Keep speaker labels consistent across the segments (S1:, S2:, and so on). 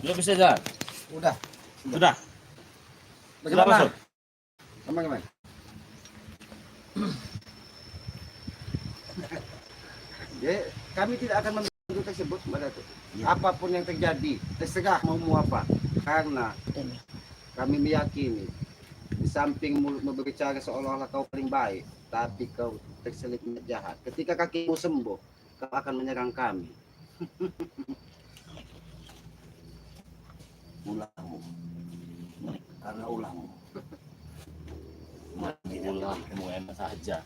S1: Lu bisa jalan?
S2: Udah.
S1: Sudah. Sudah
S2: Bagaimana?
S1: masuk.
S2: Bagaimana? Jadi, kami tidak akan membantu tersebut, Mbak Datuk. Apapun yang terjadi, terserah mau apa. Karena kami meyakini, di samping mulut berbicara seolah-olah kau paling baik, tapi kau terselip niat jahat. Ketika kakimu sembuh, kau akan menyerang kami.
S3: Ulahmu. Karena ulahmu.
S1: Ulahmu enak saja.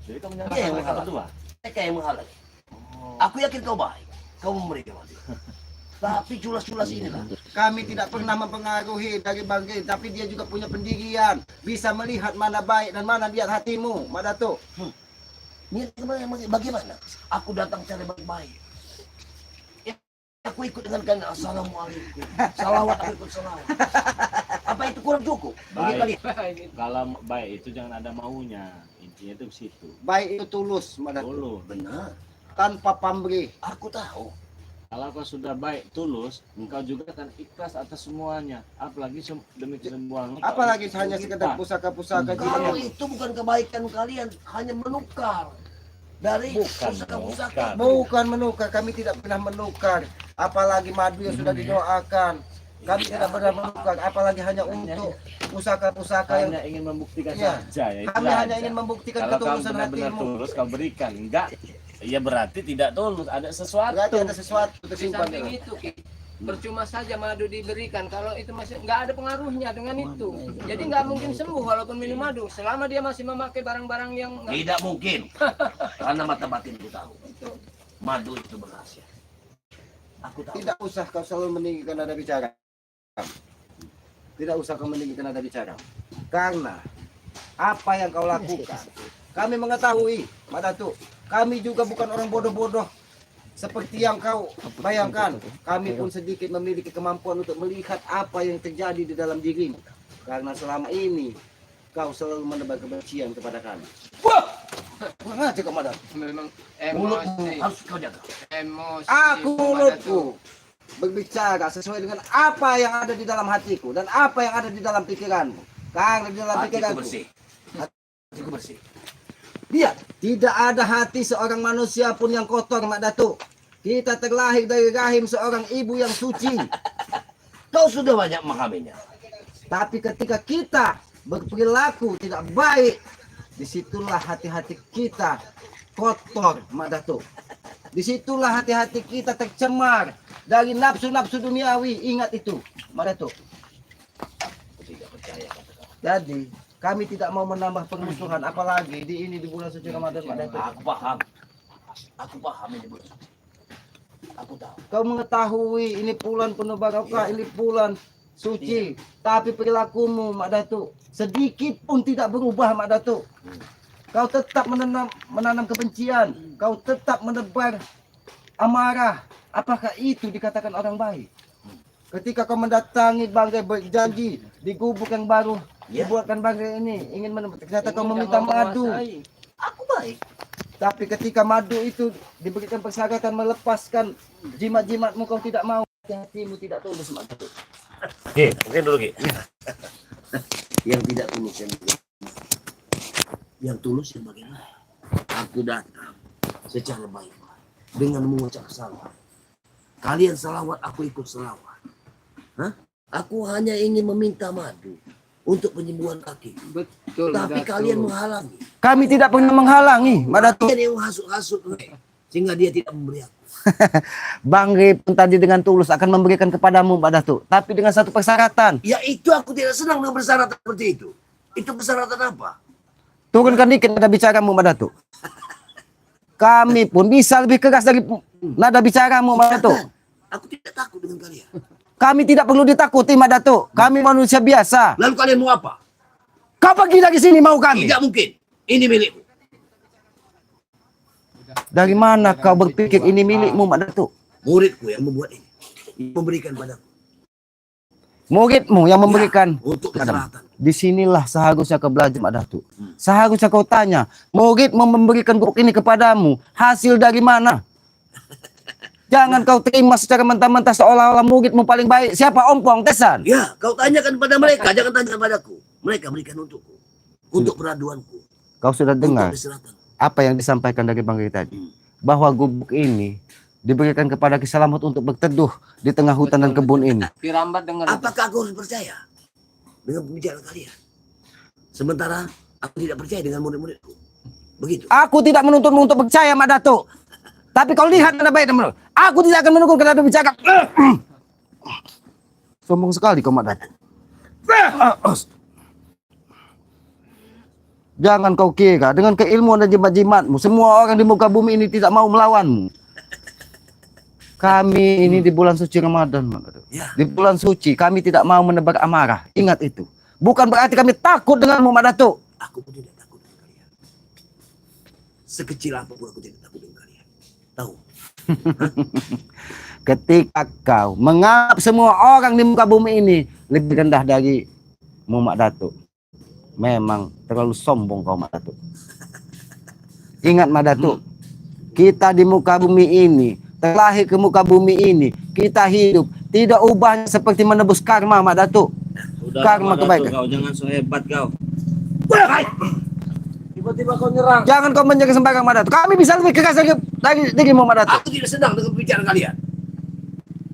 S1: Jadi kamu
S3: Iya,
S1: nyalakan
S3: yang
S1: mereka
S3: menghalang.
S1: berdua?
S3: Mereka yang menghalangi.
S1: Oh.
S3: Aku yakin kau baik. Kau memberikan mati. Tapi culas-culas inilah.
S2: Kami tidak pernah mempengaruhi dari Bangke, tapi dia juga punya pendirian. Bisa melihat mana baik dan mana niat hatimu, Mbak Datuk.
S3: Niat bagaimana? Aku datang cari baik-baik. Aku ikut dengan kalian. Assalamualaikum. Salawat, aku ikut salawat. Apa itu kurang cukup? Bagi
S1: Baik.
S3: kalian.
S1: Kalau baik itu jangan ada maunya. Intinya itu ke situ.
S2: Baik itu tulus, Mbak Datuk.
S1: Dulu.
S3: Benar.
S2: Tanpa pamrih.
S3: Aku tahu.
S1: Kalau kau sudah baik, tulus, engkau juga akan ikhlas atas semuanya. Apalagi demi kesembuhan.
S2: Apalagi hanya sekedar pusaka-pusaka
S3: Kalau
S2: jiwa.
S3: itu bukan kebaikan kalian, hanya menukar dari
S1: Bukan
S3: pusaka-pusaka.
S2: Bukan menukar, kami tidak pernah menukar. Apalagi madu yang sudah didoakan. Kami tidak pernah menukar, apalagi hanya untuk pusaka-pusaka yang
S1: hanya ingin membuktikan
S2: Iya.
S1: saja ya.
S2: kami
S1: itulah
S2: hanya
S1: aja.
S2: ingin membuktikan
S1: Kalau kamu
S2: ketulusan
S1: benar-benar
S2: hatimu.
S1: tulus, kau berikan. Enggak, ya berarti tidak tulus. Ada sesuatu.
S2: Berarti ada sesuatu
S4: Di
S2: tersimpan.
S4: samping itu, Ki, percuma saja madu diberikan kalau itu masih nggak ada pengaruhnya dengan itu. Jadi nggak mungkin sembuh walaupun minum madu selama dia masih memakai barang-barang yang nggak-
S3: Tidak mungkin. Karena mata batinku tahu. Madu itu berhasil. Aku tahu.
S2: Tidak usah kau selalu meninggikan nada bicara. Tidak usah kau meninggikan nada bicara. Karena apa yang kau lakukan, kami mengetahui, Mbak Datuk. Kami juga bukan orang bodoh-bodoh seperti yang kau bayangkan. Kami pun sedikit memiliki kemampuan untuk melihat apa yang terjadi di dalam dirimu. Karena selama ini kau selalu menebar kebencian kepada kami. Wah! Kurang aja kau, Mbak Datuk.
S4: memang
S3: Mulutmu
S4: emosi.
S3: harus kau jaga.
S4: Emosi.
S2: Aku
S4: Pada
S2: mulutku
S4: tuh.
S2: berbicara sesuai dengan apa yang ada di dalam hatiku dan apa yang ada di dalam pikiranmu. Karena di dalam
S3: Hatiku
S2: pikiranku
S3: bersih. Hatiku bersih.
S2: dia tidak ada hati seorang manusia pun yang kotor, Mak Datuk. Kita terlahir dari rahim seorang ibu yang suci.
S3: Kau sudah banyak memahaminya.
S2: Tapi ketika kita berperilaku tidak baik, disitulah hati-hati kita kotor, Mak Datuk. Disitulah hati-hati kita tercemar dari nafsu-nafsu duniawi. Ingat itu, Mak Datuk.
S3: Aku tidak percaya kata kau.
S2: Jadi kami tidak mau menambah permusuhan, apalagi di bulan suci Ramadan, Mak Datuk.
S3: Aku paham. Aku paham ini bos. Aku tahu.
S2: Kau mengetahui ini bulan penuh barokah, ini bulan suci, tapi perilakumu, Mak Datuk, sedikit pun tidak berubah, Mak Datuk. Kau tetap menanam kebencian, kau tetap menebar amarah. Apakah itu dikatakan orang baik? Ketika kau mendatangi Banggai berjanji di gubuk yang baru dibuatkan Banggai ini, ingin ternyata kau meminta madu.
S3: Aku baik.
S2: Tapi ketika madu itu diberikan persyaratan melepaskan jimat-jimatmu, kau tidak mau. Hatimu tidak tulus, Mak Datuk.
S1: Oke, mungkin dulu Ki.
S3: Yang tidak tulus yang tulus yang bagaimana? Aku datang secara baik-baik dengan mengucap salawat. Kalian salawat, aku ikut salawat. Hah? Aku hanya ingin meminta madu untuk penyembuhan kaki.
S4: Betul.
S3: Tapi
S4: Datuk.
S3: kalian menghalangi.
S2: Kami tidak pernah menghalangi, Mak Datuk.
S3: Kalian yang hasut-hasut sehingga dia tidak memberi aku.
S2: Bang Rip pun tadi dengan tulus akan memberikan kepadamu, Mbak Datuk, tapi dengan satu persyaratan.
S3: Ya itu aku tidak senang dengan persyaratan seperti itu. Itu persyaratan apa?
S2: Turunkan dikit nada bicaramu, Mbak Datuk. Kami pun bisa lebih keras dari nada bicaramu, Mbak Datuk.
S3: Aku tidak takut dengan kalian.
S2: Kami tidak perlu ditakuti, Mbak Datuk. Kami manusia biasa.
S3: Lalu kalian mau apa?
S2: Kau pergi dari sini, mau kami.
S3: Tidak mungkin. Ini milikku.
S2: Dari mana kau berpikir ini milikmu, Mbak Datuk?
S3: Muridku yang membuat ini. Memberikan padaku.
S2: Muridmu yang memberikan.
S3: Ya, untuk kesehatan.
S2: Disinilah seharusnya kau belajar, Mbak Datuk. Seharusnya kau tanya, murid memberikan buku ini kepadamu, hasil dari mana? Jangan kau terima secara mentah-mentah seolah-olah muridmu paling baik. Siapa ompong tesan?
S3: Ya, kau tanyakan pada mereka, jangan tanya padaku. Mereka berikan untukku, untuk peraduanku,
S2: Kau sudah dengar
S3: untuk diserahkan.
S2: apa yang disampaikan dari Bang Ri tadi? Bahwa gubuk ini diberikan kepada Kisalamat untuk berteduh di tengah hutan dan kebun ini.
S4: Pirambat dengar.
S3: Apakah aku harus percaya dengan pembicaraan kalian? Sementara aku tidak percaya dengan murid-muridku. Begitu.
S2: Aku tidak menuntutmu untuk percaya, Mak Datuk. Tapi kau lihat mana baik teman. Aku tidak akan menunggu karena bicara. Sombong sekali kau, Mak Datuk. Jangan kau kira dengan keilmuan dan jimat-jimatmu semua orang di muka bumi ini tidak mau melawanmu. Kami ini di bulan suci Ramadan, Mak Datuk.
S3: Ya.
S2: Di bulan suci kami tidak mau menebar amarah. Ingat itu. Bukan berarti kami takut denganmu, Mak Datuk.
S3: Aku pun tidak takut dengan kalian. Sekecil apapun aku tidak takut dengan kalian. Tahu?
S2: Ketika kau menganggap semua orang di muka bumi ini lebih rendah dari Mak Datuk, memang terlalu sombong kau, Mak Datuk. Ingat, Mak Datuk, kita di muka bumi ini, terlahir ke muka bumi ini, kita hidup tidak ubah seperti menebus karma, Mak Datuk.
S1: Udah,
S2: Karma
S1: Mak Datuk,
S2: kebaikan.
S1: kau jangan so hebat kau.
S4: Tiba-tiba kau nyerang.
S2: Jangan kau menjaga sembarangan, Mak Datuk. Kami bisa lebih keras dari dirimu, Mak Datuk.
S3: Aku tidak senang dengan pembicaraan kalian.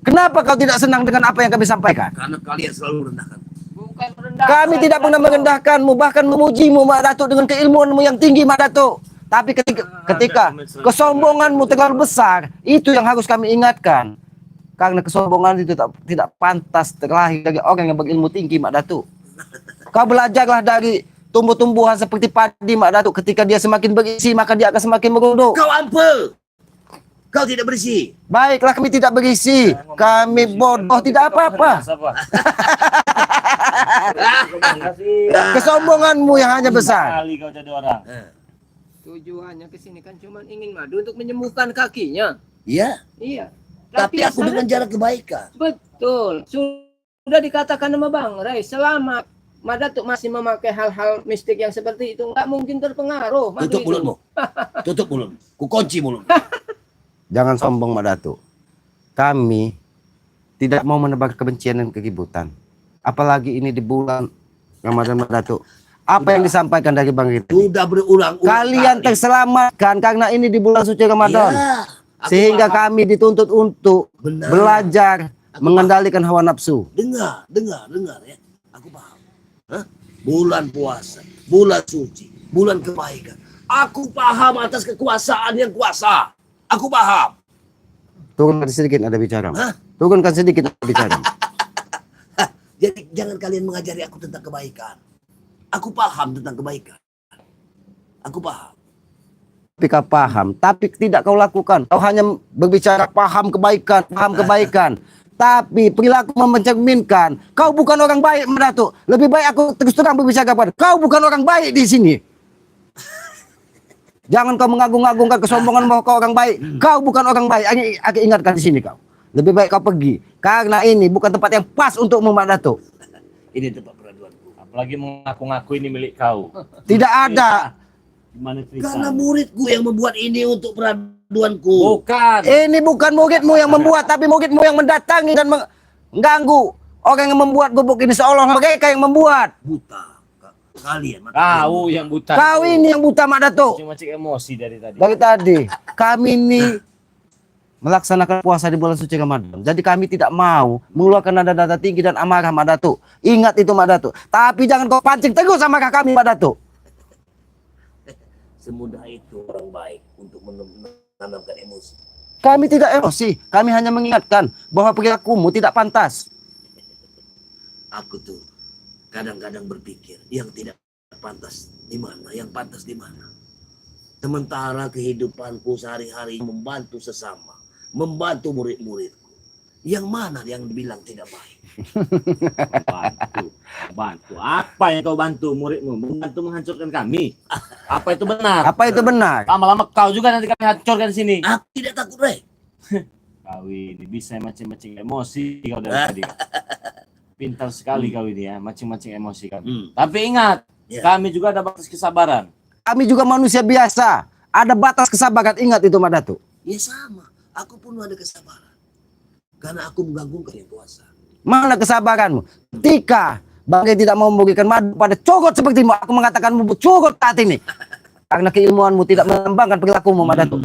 S2: Kenapa kau tidak senang dengan apa yang kami sampaikan?
S3: Karena kalian selalu merendahkan.
S4: Bukan rendah.
S2: Kami tidak pernah merendahkanmu, bahkan memujimu, Mak Datuk, dengan keilmuanmu yang tinggi, Mak Datuk. Tapi ketika kesombonganmu terlalu besar, itu yang harus kami ingatkan. Karena kesombongan itu tidak pantas terlahir dari orang yang berilmu tinggi, Mak Datuk. Kau belajarlah dari tumbuh-tumbuhan seperti padi, Mak Datuk. Ketika dia semakin berisi, maka dia akan semakin merunduk.
S3: Kau apa? Kau tidak bersih.
S2: Baiklah, kami tidak berisi. Kami bodoh, tidak apa-apa. Kesombonganmu yang hanya besar.
S1: Kali kau jadi orang.
S4: Tujuannya ke sini kan cuma ingin madu untuk menyembuhkan kakinya.
S3: Iya.
S4: Iya.
S3: Tapi aku
S4: sana-
S3: dengan jalan kebaikan.
S4: Betul. Sudah dikatakan sama Bang Ray, selama Mak Datuk masih memakai hal-hal mistik yang seperti itu, nggak mungkin terpengaruh. madu
S3: Tutup
S4: itu.
S3: mulutmu. Tutup mulutmu. Ku kunci mulutmu.
S2: Jangan sombong, Mak Datuk. Kami tidak mau menebar kebencian dan keributan. Apalagi ini di bulan Ramadan, Mak Datuk. Apa yang disampaikan dari Bang Rita?
S3: Sudah berulang-ulang
S2: Kalian
S3: kali.
S2: terselamatkan karena ini di bulan suci Ramadan.
S3: Iya. Aku
S2: Sehingga
S3: paham.
S2: kami dituntut untuk
S3: Benar.
S2: belajar
S3: Aku
S2: mengendalikan hawa nafsu.
S3: Dengar ya. Aku paham. Hah? Bulan puasa, bulan suci, bulan kebaikan. Aku paham atas kekuasaan yang kuasa. Aku paham.
S2: Turunkan sedikit ada bicara.
S3: Hah?
S2: Turunkan sedikit ada bicara.
S3: Jadi jangan kalian mengajari aku tentang kebaikan. Aku paham tentang kebaikan. Aku paham.
S2: Tapi kau paham, tapi tidak kau lakukan. Kau hanya berbicara paham kebaikan. Tapi perilaku mencerminkan kau bukan orang baik, Mak Datuk. Lebih baik aku terus terang berbicara kepada kau bukan orang baik di sini. Jangan kau mengagung-agungkan kesombongan bahwa kau orang baik. Kau bukan orang baik. Aku ingatkan di sini kau. Lebih baik kau pergi. Karena ini bukan tempat yang pas untukmu, Mak Datuk.
S3: Ini tempat peraduanku.
S1: Apalagi mengaku-ngaku ini milik kau.
S2: Tidak ada.
S1: Gimana
S3: Karena
S1: Tristan?
S3: muridku yang membuat ini untuk peraduanku.
S1: Bukan.
S2: Ini bukan muridmu yang membuat, tapi muridmu yang mendatangi dan mengganggu. Orang yang membuat gubuk ini seolah mereka yang membuat.
S3: Buta. Kalian.
S1: Kau yang buta.
S2: Kau ini yang buta, Mak Datuk.
S1: Macam-macam emosi dari tadi.
S2: Dari tadi kami ini melaksanakan puasa di bulan suci Ramadan. Jadi kami tidak mau mengeluarkan nada-nada tinggi dan amarah, Mak Datuk. Ingat itu, Mak Datuk. Tapi jangan kau pancing terus amarah kami, Mak Datuk.
S3: Semudah itu orang baik untuk menanamkan emosi.
S2: Kami tidak emosi. Kami hanya mengingatkan bahwa perilakumu tidak pantas.
S3: Aku tuh kadang-kadang berpikir yang tidak pantas di mana, yang pantas di mana. Sementara kehidupanku sehari-hari membantu sesama, membantu murid-muridku. Yang mana yang dibilang tidak baik?
S1: Bantu. Apa yang kau bantu muridmu? Membantu menghancurkan kami. Apa itu benar?
S2: Apa itu benar?
S1: Lama-lama kau juga nanti kami hancurkan di sini.
S3: Aku tidak takut, Rey.
S1: Kau ini bisa macam-macam emosi kau dari tadi. Pintar sekali kau ini ya, macam-macam emosi kau. Tapi ingat,
S3: Ya.
S1: kami juga ada batas kesabaran.
S2: Kami juga manusia biasa. Ada batas kesabaran. Ingat itu, Mak Datuk.
S3: Ya sama. Aku pun ada kesabaran. Karena aku menggabungkan yang kuasa.
S2: Mana kesabaranmu? Ketika Bangke tidak mau memberikan madu pada cogot sepertimu, aku mengatakanmu cogot saat ini. Karena keilmuanmu tidak mengembangkan perilakumu, Madatu.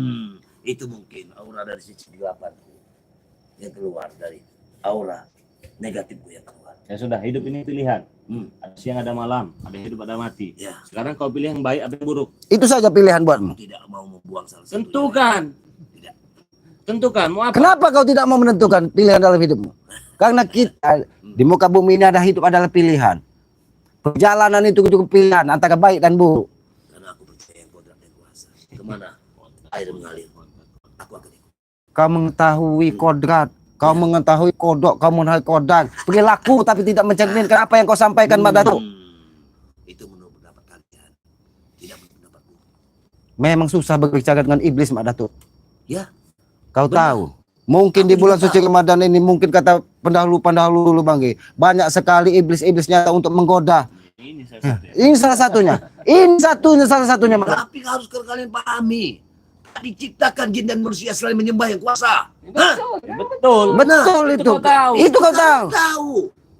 S3: Itu mungkin aura dari sisi delapan yang keluar dari aura negatifku yang keluar.
S1: Ya sudah, hidup ini pilihan. Ada siang, ada malam, ada hidup, ada mati.
S3: Ya.
S1: Sekarang kau pilih yang baik, apa yang buruk.
S2: Itu saja pilihan buatmu.
S3: Tidak mau membuang salah satu.
S1: Tentukan.
S3: Tidak.
S1: Tentukan, mau apa?
S2: Kenapa kau tidak mau menentukan pilihan dalam hidupmu? Karena kita di muka bumi ini ada hidup adalah pilihan. Perjalanan itu juga pilihan antara baik dan buruk.
S3: Karena aku percaya yang kodrat dan kuasa. Kemana air mengalir, aku akan ikut.
S2: Kau mengetahui kodrat, kau mengetahui kodok, kau mengetahui kodar. Perilaku tapi tidak mencerminkan apa yang kau sampaikan, Madatu.
S3: Itu menurut pendapat kalian. Tidak menurut pendapatku.
S2: Memang susah berbicara dengan iblis, Madatu.
S3: Ya.
S2: Kau
S3: Benar.
S2: tahu, mungkin di bulan suci Ramadan ini, mungkin kata pendahulu-pendahulu dulu, Bang, banyak sekali iblis-iblis nyata untuk menggoda.
S1: Ini saya satu ya.
S2: Ini salah satunya. Ini salah satunya, Madatu.
S3: Tapi harus kalian pahami. Diciptakan jin dan manusia selain menyembah yang kuasa. Hah?
S1: Betul.
S2: Betul itu.
S1: kau tahu.
S2: Itu kau tahu.
S3: Tahu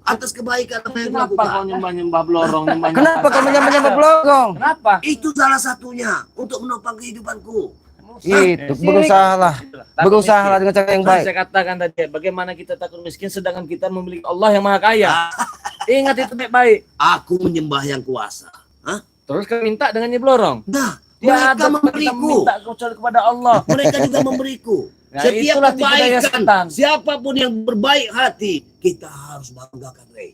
S3: atas kebaikan apa yang
S1: Kenapa
S3: dilakukan.
S1: kau nyembah-nyembah blorong, nyembah-nyembah?
S2: Kenapa kau menyembah pelogong?
S1: Kenapa?
S3: Itu salah satunya untuk menopang kehidupanku.
S2: Itu berusahalah dengan cara yang baik.
S1: Saya katakan tadi, bagaimana kita takut miskin sedangkan kita memiliki Allah yang Maha Kaya. Ingat itu baik-baik.
S3: Aku menyembah yang kuasa. Hah?
S1: Terus kau minta dengan nyeblorong.
S3: Nah,
S1: Dia
S3: mereka memberiku.
S1: minta kecuali kepada Allah.
S3: Mereka juga memberiku.
S1: Nah,
S3: Setiap
S1: itulah tipu daya
S3: kebaikan,
S1: setan.
S3: siapapun yang berbaik hati, kita harus banggakan, Rey.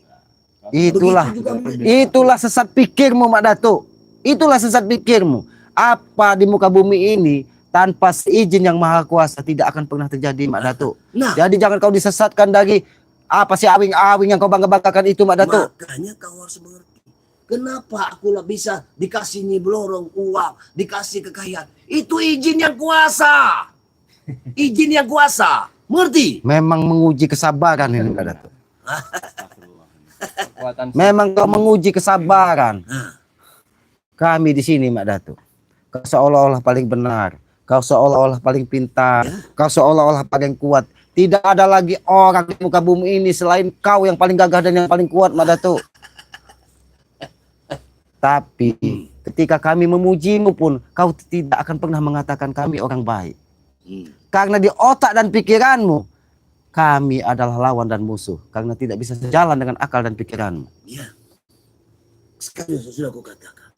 S2: Itulah sesat pikirmu, Mak Datuk. Itulah sesat pikirmu. Apa di muka bumi ini tanpa seizin yang Maha Kuasa tidak akan pernah terjadi, Mak Datuk.
S3: Nah,
S2: Jadi jangan kau disesatkan dari apa sih awing-awing yang kau bangga-banggakan itu, Mak Datuk.
S3: makanya kau harus mengerti. Kenapa aku lah bisa dikasih nyeblorong uang, dikasih kekayaan? Itu izin yang kuasa. Izin yang kuasa. Mengerti?
S2: Memang menguji kesabaran ini, Mak Datuk.
S4: Kekuatan
S2: Memang kau menguji kesabaran. Kami di sini, Mak Datuk. Kau seolah-olah paling benar. Kau seolah-olah paling pintar. Kau seolah-olah paling kuat. Tidak ada lagi orang di muka bumi ini selain kau yang paling gagah dan yang paling kuat, Mak Datuk. Tapi ketika kami memujimu pun, kau tidak akan pernah mengatakan kami orang baik. Karena di otak dan pikiranmu, kami adalah lawan dan musuh. Karena tidak bisa sejalan dengan akal dan pikiranmu.
S3: Ya. Sekarang sudah aku katakan.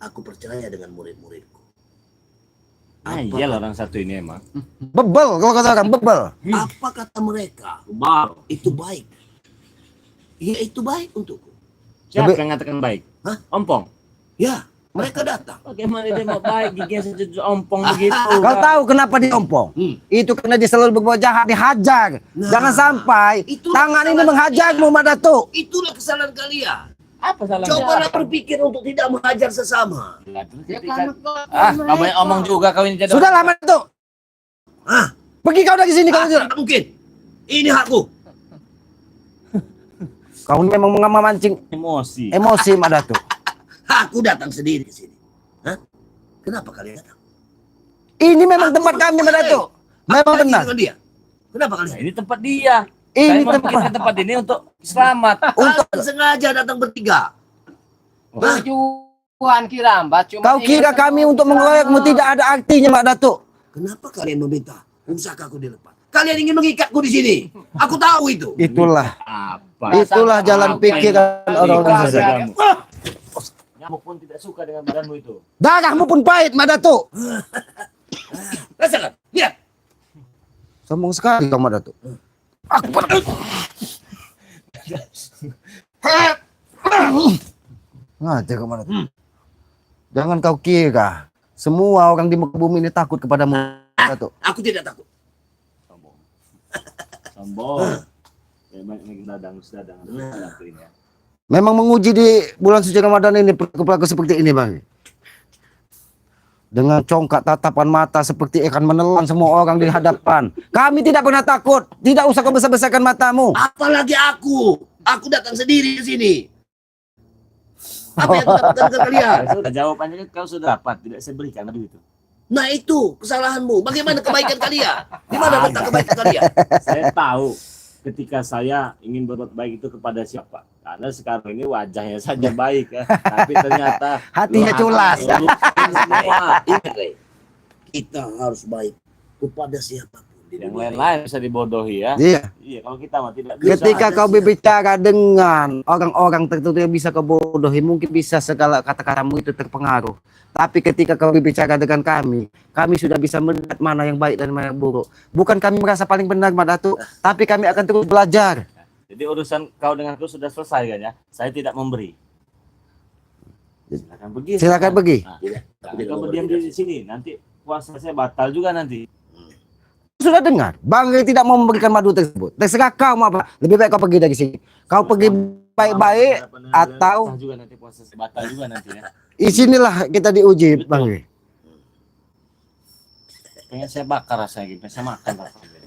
S3: Aku percaya dengan murid-muridku.
S1: Nah, iyalah orang satu ini emang.
S2: Bebel, kalau kata orang bebel.
S3: Apa kata mereka? Itu baik. Ya, itu baik untukku.
S1: Siapa yang mengatakan baik?
S3: Hah?
S1: Ompong.
S3: Ya, mereka datang.
S1: Bagaimana dia mau baik giginya secucu ompong begitu?
S2: Kau tahu kenapa diompong? Itu karena dia selalu berbuat jahat, dihajar.
S3: Nah,
S2: Jangan sampai
S3: itulah
S2: tangan ini
S3: kesalahan
S2: menghajarmu, Mak Datuk.
S3: Itulah kesalahan kalian.
S1: Apa salahnya?
S3: Cobalah berpikir untuk tidak menghajar sesama.
S4: Ya kan
S1: Kau banyak omong juga kau ini jadi.
S2: Sudahlah, Mak Datuk.
S3: Ah,
S2: Pergi kau dari sini kalau tidak.
S3: tidak mungkin. Ini hakku.
S2: Kau memang memancing
S1: emosi.
S2: emosi, Mak Datuk.
S3: Aku datang sendiri ke sini. Hah? Kenapa kalian datang?
S2: Ini memang tempat kami, Mak Datuk. Memang
S3: Lagi
S2: benar.
S3: dengan dia. Kenapa
S1: Nah,
S3: kalian?
S1: ini tempat dia.
S2: Ini
S1: Saya
S2: tempat.
S1: membikin tempat ini untuk selamat.
S3: Kalian sengaja datang bertiga.
S4: tujuan kirambat cuma
S2: Kau kira kami untuk mengeroyokmu, tidak ada artinya, Mak Datuk.
S3: Kenapa kalian meminta pusakaku dilepas? Kalian ingin mengikatku di sini. Aku tahu itu.
S2: Itulah.
S1: Apa?
S2: Itulah jalan pikiran orang-orang
S1: Ikhlas
S2: sesat.
S1: kamu. Nyamuk pun tidak suka dengan badanmu itu.
S2: Darahmu pun pahit, Mak Datuk.
S3: Rasakan. Lihat.
S2: Sombong sekali kau, Mak Datuk. Aku ngajar kau, Mak Datuk. Jangan kau kira semua orang di muka bumi ini takut kepadamu, Mak Datuk.
S3: Aku tidak takut.
S1: Sombong. Sombong. Ya, banyak dadang. Satu ini ya.
S2: Memang menguji di bulan suci Ramadan ini pelaku seperti ini, Bang. Dengan congkak tatapan mata seperti akan menelan semua orang di hadapan. Kami tidak pernah takut. Tidak usah kau besar-besarkan matamu.
S3: Apalagi aku. Aku datang sendiri ke sini. Apa yang aku dapatkan ke kalian?
S1: Sudah jawabannya kau sudah dapat, tidak saya berikan begitu.
S3: Nah itu kesalahanmu. Bagaimana kebaikan kalian? Di mana letak kebaikan kalian?
S1: Saya tahu ketika saya ingin berbuat baik itu kepada siapa. Karena sekarang ini wajahnya saja baik ya. Tapi ternyata
S2: Hatinya culas.
S1: Semua.
S3: Ingat, Rey, kita harus baik kepada siapapun. di
S1: Yang
S3: dunia
S1: lain-lain bisa dibodohi ya.
S2: Iya.
S1: Iya, kalau kita mah tidak bisa.
S2: Ketika kau berbicara dengan orang-orang tertentu yang bisa kau bodohi, mungkin bisa segala kata-katamu itu terpengaruh. Tapi ketika kau berbicara dengan kami sudah bisa melihat mana yang baik dan mana yang buruk. Bukan kami merasa paling benar, Mak Datuk, tapi kami akan terus belajar.
S1: Jadi urusan kau denganku sudah selesai kan ya. Saya tidak memberi. Silakan pergi.
S2: Silakan pergi.
S1: Nah,
S3: Tidak,
S1: kau berdiam di sini, nanti puasa saya batal juga nanti.
S2: Sudah dengar, Bang Rey tidak mau memberikan madu tersebut. Terserah kau mau apa. Lebih baik kau pergi dari sini. Kau pergi baik-baik atau
S1: juga nanti puasa saya batal juga nanti ya.
S2: Isinilah kita diuji, Bang Rey.
S1: Pengen saya bakar rasanya gitu, saya makan rasanya.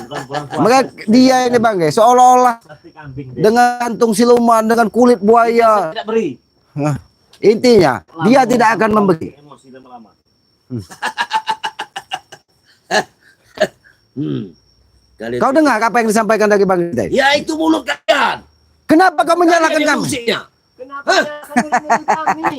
S1: Bukan pulang puasa.
S2: Mereka dia ini Bang Rey seolah-olah
S1: Sate kambing deh.
S2: dengan kantung siluman, dengan kulit
S1: Saya
S2: buaya.
S1: tidak beri.
S2: Intinya, dia tidak akan memberi.
S1: Emosi lama-lama.
S3: Kalian
S2: Kau dengar apa yang disampaikan dari Bang Rey?
S3: ya itu mulut kalian.
S2: Kenapa kau menyalahkan kami?
S3: Emosinya.
S4: Kenapa menyalahkan kami?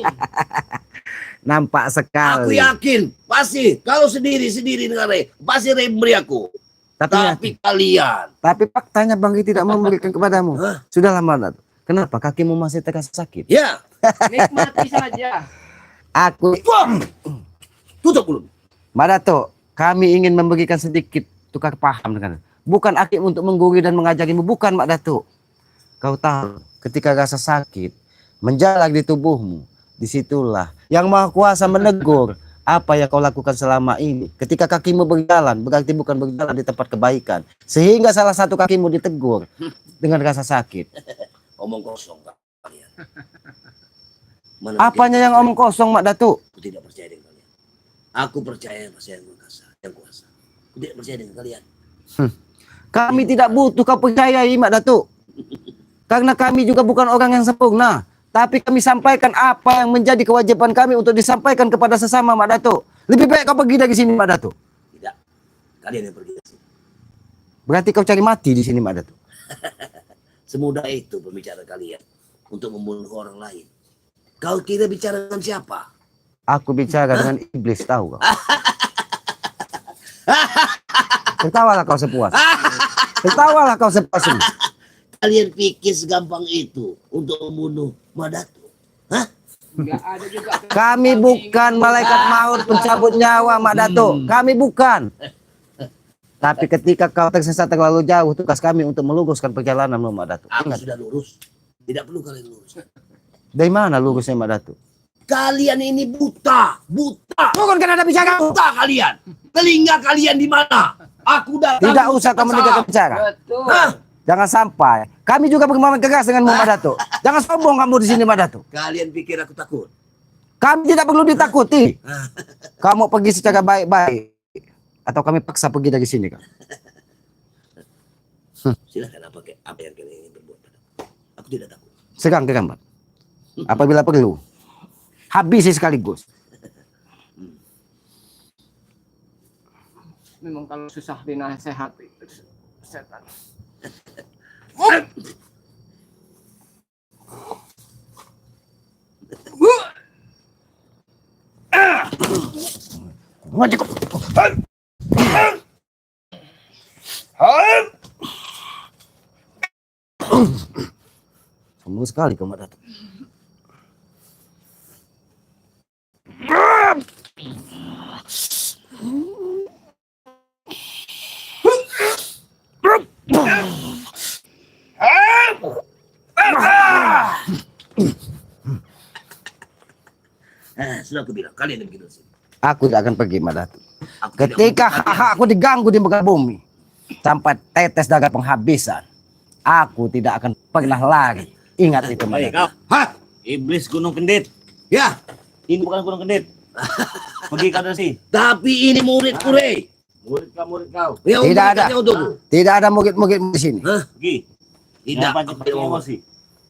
S2: Nampak
S3: Aku
S2: sekali.
S3: yakin pasti kalau sendiri dengan Rey pasti Rey beri aku.
S2: Tapi
S3: Kalian
S2: tapi faktanya Bang Rey tidak memberikan kepadamu.
S3: Hah?
S2: Sudah lama. Kenapa kakimu masih terasa sakit?
S3: ya
S4: Nikmati saja.
S2: Aku,
S3: tutup mulut.
S2: Mak Datuk, kami ingin memberikan sedikit tukar paham dengan. Bukan akib untuk menggurui dan mengajarimu, bukan Mak Datuk. Kau tahu, ketika rasa sakit menjalar di tubuhmu, disitulah yang Maha Kuasa menegur apa yang kau lakukan selama ini. Ketika kakimu berjalan, berarti bukan berjalan di tempat kebaikan. Sehingga salah satu kakimu ditegur dengan rasa sakit.
S3: Omong kosong kalian. Mana
S2: Apanya yang omong kosong, Mak Datuk?
S3: Aku tidak percaya dengan kalian. Aku percaya masih yang kuasa, Aku tidak percaya dengan kalian.
S2: Kami tidak butuh kau percayai, Mak Datuk. Karena kami juga bukan orang yang sempurna. Tapi kami sampaikan apa yang menjadi kewajiban kami untuk disampaikan kepada sesama, Mak Datuk. Lebih baik kau pergi dari sini, Mak Datuk.
S3: Tidak. Kalian yang pergi dari sini.
S2: Berarti kau cari mati di sini, Mak Datuk.
S3: Semudah itu pembicaraan kalian untuk membunuh orang lain. Kau kira bicara dengan siapa?
S2: Aku bicara dengan iblis, tahu kau. Tertawalah kau sepuas. Tertawalah kau sepuasnya.
S3: Kalian pikir segampang itu untuk membunuh Madatu? Hah?
S4: Enggak ada juga.
S2: Kami bukan malaikat maut pencabut nyawa, Mak Datuk. Kami bukan. Tapi ketika kau tersesat terlalu jauh, tugas kami untuk meluruskan perjalananmu, Mak Datuk.
S3: Aku
S2: Ingat.
S3: sudah lurus. Tidak perlu kalian lurus.
S2: Dari mana lurusnya, Mak Datuk?
S3: Kalian ini buta.
S2: Bukan karena ada bicara.
S3: Buta kalian. Telinga kalian di mana? Aku datang.
S2: Tidak usah kau mendekat bicara.
S4: Betul.
S3: Hah?
S2: Jangan sampai. Kami juga bermain keras dengan Mak Datuk. Jangan sombong kamu di sini, Mak Datuk.
S3: Kalian pikir aku takut?
S2: Kami tidak perlu ditakuti. Kamu pergi secara baik-baik. Atau kami paksa pergi dari sini, Kak.
S3: Silakan apa yang kalian ingin berbuat. Aku tidak takut.
S2: Serang ke gambar. Apabila perlu. Habisi sekaligus.
S4: Memang kalau susah dinasehati setan.
S2: Sombong sekali kau, Mak Datuk.
S3: Sudah aku bilang, kalian yang begitu sini.
S2: Aku tidak akan pergi, Mak Datuk.
S3: Aku tidak
S2: Ketika
S3: mau kalian.
S2: aku diganggu di muka bumi sampai tetes darah penghabisan, aku tidak akan pernah lari. Ingat itu, Mak
S1: Hei
S2: Datuk.
S1: kau,
S3: Hah?
S1: iblis Gunung Kendit.
S3: Ya,
S1: Ini bukan Gunung Kendit. Pergi kau dari sini.
S3: tapi ini muridku, Rey.
S1: Murid kau.
S3: Yang
S2: Tidak ada.
S3: memberikannya untukku.
S2: Tidak ada murid-murid di sini.
S3: Hah?
S1: Pergi.
S3: Tidak.
S1: Jangan
S3: Aku
S1: pancing
S3: tidak mau.
S1: emosi.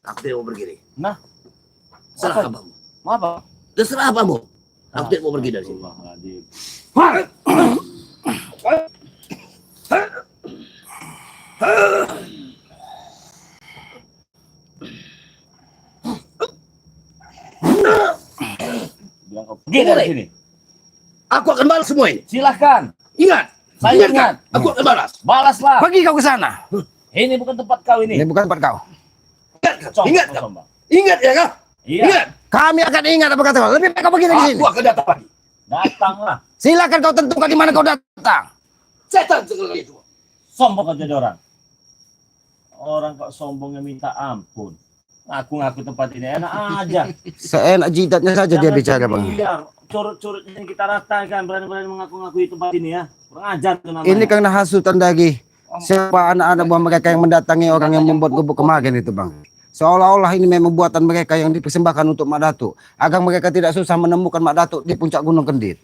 S3: Aku tidak mau pergi, Rey.
S1: Nah,
S3: Serah
S1: Apa?
S3: kamu.
S1: mau apa?
S3: Terserah apamu. Aku tidak mau pergi dari sini.
S1: Astagfirullahaladzim. Bilang kau pergi dari sini.
S3: Aku akan balas semua ini.
S1: Silahkan.
S3: Ingat.
S1: Saya
S3: Ingatkan,
S1: ingat.
S3: aku akan balas.
S1: Balaslah.
S2: Pergi kau ke sana.
S1: Ini bukan tempat kau
S2: Ini
S1: ini.
S2: bukan tempat kau.
S3: Ingat,
S1: Sombong.
S3: ingat ya kau.
S1: Iya.
S3: Ingat.
S2: Kami akan ingat apa kata kau. Lebih baik kau pergi dari sini.
S3: Aku akan datang lagi.
S1: Datanglah.
S2: Silakan kau tentukan di mana kau datang.
S3: Setan segala itu.
S1: Sombong kau jadi orang. Orang kok sombongnya minta ampun. Ngaku-ngaku tempat ini enak aja.
S2: Seenak jidatnya saja dia
S1: Jangan
S2: bicara, Bang.
S1: biar curut-curutnya yang kita ratakan, berani-berani mengaku-ngaku di tempat ini ya. Kurang ajar itu namanya.
S2: Ini karena hasutan lagi. Siapa anak-anak buah mereka yang mendatangi orang yang membuat gubuk kemarin itu, Bang. Seolah-olah ini memang buatan mereka yang dipersembahkan untuk Mak Datuk. Agar mereka tidak susah menemukan Mak Datuk di puncak Gunung Kendit.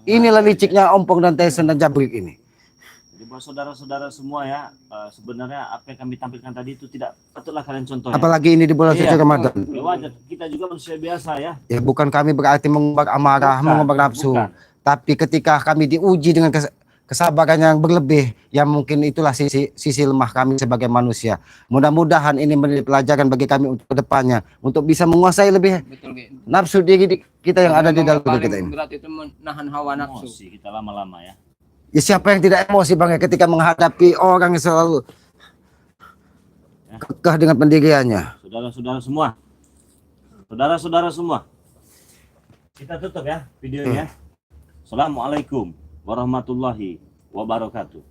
S2: Inilah liciknya Ompong dan Tyson dan Jabrik ini.
S1: Jadi buat saudara-saudara semua ya, sebenarnya apa yang kami tampilkan tadi itu tidak patutlah kalian contoh ya.
S2: Apalagi ini di bulan suci
S1: Iya.
S2: Ramadan.
S1: Ya wajar, kita juga manusia biasa ya.
S2: Ya bukan kami berarti mengubah amarah,
S1: Bukan,
S2: mengubah nafsu.
S1: bukan.
S2: Tapi ketika kami diuji dengan kesabaran yang berlebih, yang mungkin itulah sisi lemah kami sebagai manusia. Mudah-mudahan ini menjadi pelajaran bagi kami untuk kedepannya, untuk bisa menguasai lebih
S4: Betul, Ge.
S2: nafsu diri kita yang ada di dalam
S4: Memang
S2: diri kita
S4: paling
S2: ini.
S4: berat itu menahan hawa nafsu.
S1: Emosi kita lama-lama ya.
S2: Ya siapa yang tidak emosi, Bang, ya, ketika menghadapi orang yang selalu kekeh dengan pendiriannya.
S1: Saudara-saudara semua. Saudara-saudara semua. Kita tutup ya videonya. Assalamualaikum warahmatullahi wabarakatuh.